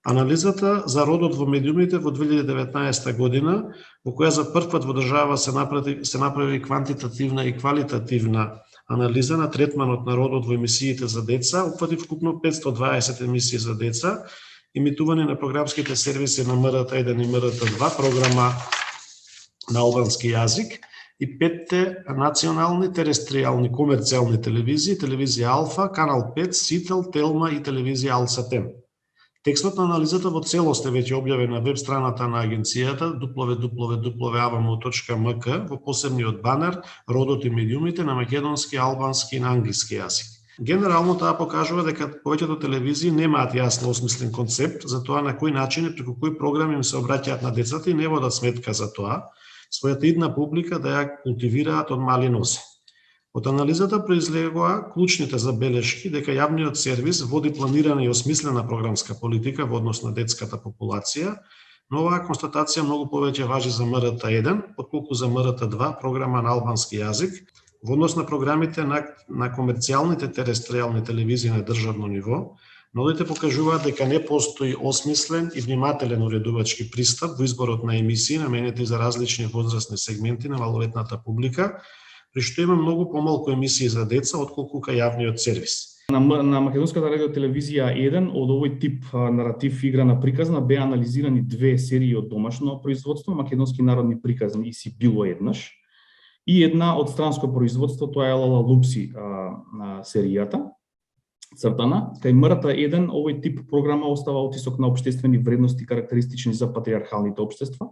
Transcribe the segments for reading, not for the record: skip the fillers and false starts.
Анализата за родот во медиумите во 2019 година, во која за прв пат во држава се направи квантитативна и квалитативна анализа на третманот на родот во емисиите за деца, опфати вкупно 520 емисии за деца, имитувани на програмските сервиси на МРТ-1 и МРТ-2, програма на албански јазик, и 5 национални терестријални комерцијални телевизии, телевизија Алфа, Канал 5, Сител, Телма и телевизија Алсатем. Текстот на анализата во целост е веќе објавен на веб страната на агенцијата www.avamo.mk во посебниот банер Родот и медиумите на македонски, албански и на англиски јазик. Генерално таа покажува дека повеќето телевизии немаат јасно осмислен концепт за тоа на кој начин и преку кои програми им се обраќаат на децата и не водат сметка за тоа, својата идна публика да ја култивираат од мали нозе. Од анализата произлегоа клучните забелешки дека јавниот сервис води планирана и осмислена програмска политика во однос на детската популација, но оваа констатација многу повеќе важи за МРТ-1, отколку за МРТ-2, програма на албански јазик, во однос на програмите на комерцијалните терестријални телевизии на државно ниво. Нодите покажуваат дека не постои осмислен и внимателен уредувачки пристап во изборот на емисии наменети за различни возрастни сегменти на малолетната публика, при што има многу помалку емисии за деца отколку кај јавниот сервис. На македонската радиотелевизија 1 од овој тип наратив игра на приказна беа анализирани две серии од домашно производство, македонски народни приказни и Си било еднаш, и една од странско производство, тоа е Лала Лупси серијата цртана. Кај МРТ-1 овој тип програма остава отисок на општествени вредности карактеристични за патриархалните општества.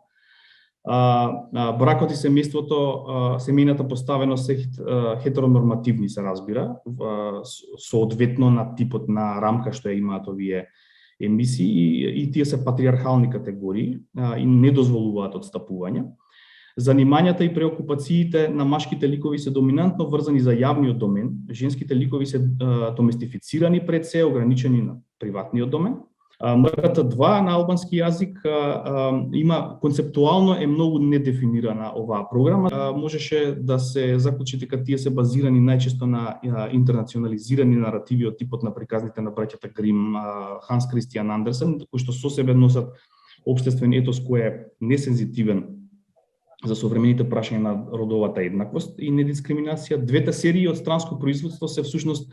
Бракот и семејството, семејната поставеност е хетеронормативни, се разбира, соодветно на типот на рамка што ја имаат овие емисии, и тие се патриархални категории и не дозволуваат одстапување. Занимањата и преокупациите на машките ликови се доминантно врзани за јавниот домен, женските ликови се доместифицирани пред се, ограничени на приватниот домен. МРТ-2 на албански јазик има концептуално е многу недефинирана оваа програма. Можеше да се заклучи дека тие се базирани најчесто на интернационализирани наративи од типот на приказните на браќата Грим, Ханс Кристијан Андерсен, кои што со себе носат општествен етос кој е несензитивен за современите прашања на родовата еднаквост и недискриминација. Двете серии од странско производство се всушност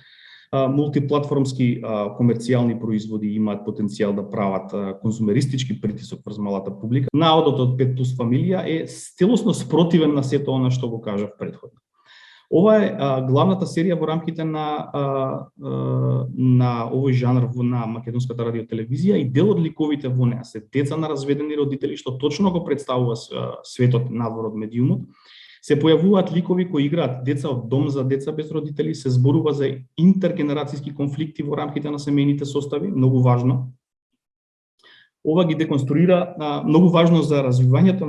мултиплатформски комерцијални производи, имаат потенцијал да прават конзумеристички притисок врз малата публика. Наодот од 5 плюс фамилија е целосно спротивен на сето она што го кажав претходно. Ова е главната серија во рамките на овој жанр на македонската радиотелевизија, и дел од ликовите во неа се деца на разведени родители, што точно го представува светот надвор од медиумот. Се појавуваат ликови кои играат деца од дом за деца без родители, се зборува за интергенерацијски конфликти во рамките на семејните состави, многу важно. Ова ги деконструира, многу важно за развивањето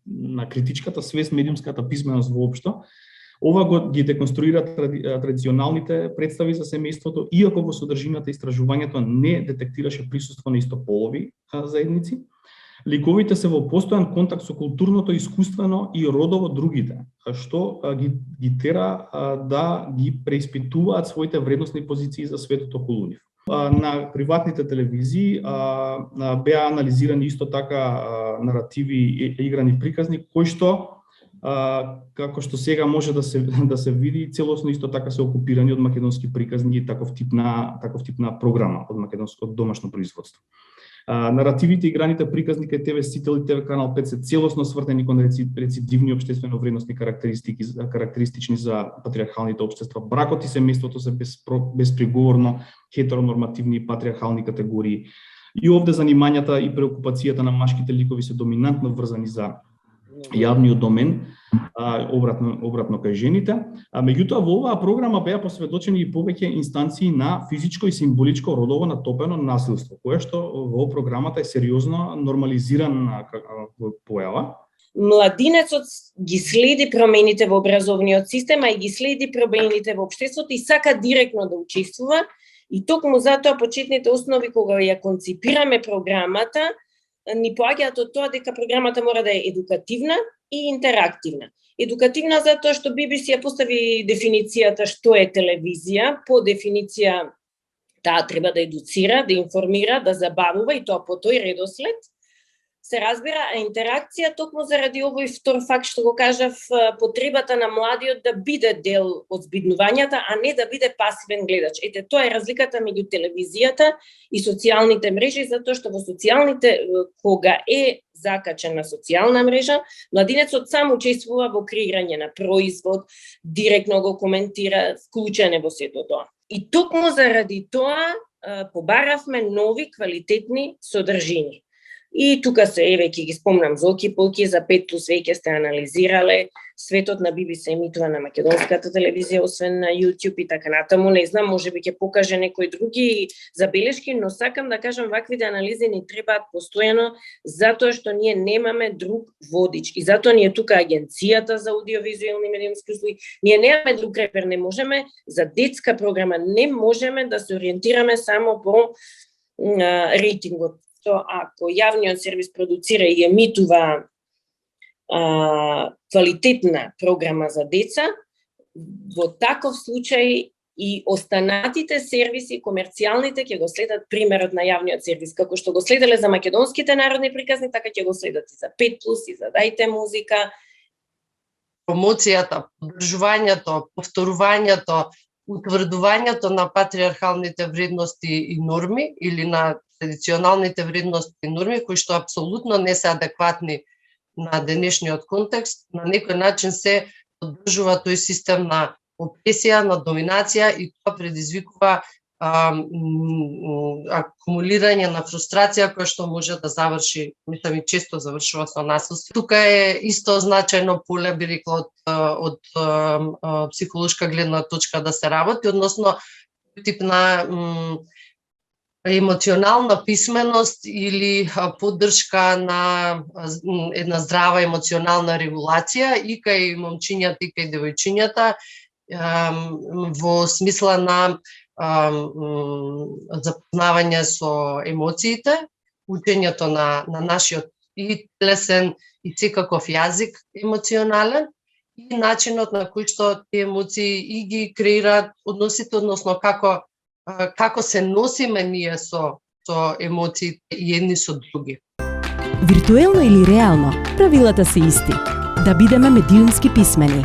на критичката свест, медиумската писменост воопшто. Ова ги деконструира традиционалните представи за семејството, иако во содржината истражувањето не детектираше присуство на истополови заедници. Ликовите се во постојан контакт со културното, искуствено и родово другите, што ги тера да ги преиспитуваат своите вредностни позиции за светот околу нив. На приватните телевизии беа анализирани исто така наративи и играни приказни, кои што како што сега може да се види, целосно исто така се окупирани од македонски приказни и таков тип на програма од македонско домашно производство. Наративите и играните приказни кај ТВ Сител и ТВ Канал 5 се целосно свртени кон рецидивни општествено вредностни карактеристични за патриархалните општества. Бракот и семејството се безпреговорно хетеронормативни и патриархални категории. И овде занимањата и преокупацијата на машките ликови се доминантно врзани за јавниот домен, обратно кај жените. Меѓутоа во оваа програма беа посведочени и повеќе инстанции на физичко и символичко родово натопено насилство, кое што во програмата е сериозно нормализирана појава. Младинецот ги следи промените во образовниот систем, и ги следи промените во општеството и сака директно да учествува, и токму затоа почетните основи кога ја конципираме програмата ни поаѓаат од тоа дека програмата мора да е едукативна и интерактивна. Едукативна затоа што BBC ја постави дефиницијата што е телевизија, по дефиниција таа треба да едуцира, да информира, да забавува и тоа по тој редослед. Се разбира, а интеракција токму заради овој втор факт што го кажав, потребата на младиот да биде дел од збиднувањата, а не да биде пасивен гледач. Ете, тоа е разликата меѓу телевизијата и социјалните мрежи, затоа што во социјалните, кога е закачен на социјална мрежа, младинецот сам учествува во креирање на производ, директно го коментира, вклучен е во сето тоа. И токму заради тоа побаравме нови квалитетни содржини. И тука се, еве, ќе ги спомнам Зоки Полки, за 5+ веќе сте анализирале светот на BBC емитува на македонската телевизија, освен на YouTube и така натаму. Не знам, може би ќе покаже некои други забелешки, но сакам да кажам, ваквите анализи ни требаат постојано, затоа што ние немаме друг водич. И затоа ние тука Агенцијата за аудиовизуелни медиумски услуги, ние немаме друг репер, не можеме за детска програма, не можеме да се ориентираме само по рейтингот. Ако јавниот сервис продуцира и емитува квалитетна програма за деца, во таков случај и останатите сервиси, комерцијалните, ќе го следат примерот на јавниот сервис. Како што го следеле за македонските народни приказни, така ќе го следат и за 5+, и за Дајте музика. Промоцијата, поддржувањето, повторувањето, утврдувањето на патриархалните вредности и норми или на традиционалните вредности и норми, кои што апсолутно не се адекватни на денешниот контекст, на некој начин се поддржува тој систем на опресија, на доминација и тоа предизвикува акумулирање на фрустрација која што може да заврши, мислам и често завршува со насилство. Тука е исто значајно поле, би рекла, од психолошка гледна точка да се работи, односно тип на емоционална писменост или поддршка на една здрава емоционална регулација и кај момчињата и кај девојчињата во смисла на запознавање со емоциите, учењето на нашиот и телесен и секаков јазик емоционален и начинот на кој што тие емоции и ги креираат односите, односно како се носиме ние со емоциите и едни со други. Виртуелно или реално, правилата се исти. Да бидеме медиумски писмени.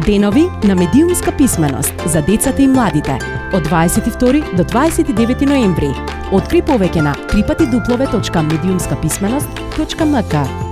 Денови на медиумска писменост за децата и младите од 22 до 29 ноември. Откри повеќе на www.mediumskapismenost.mk.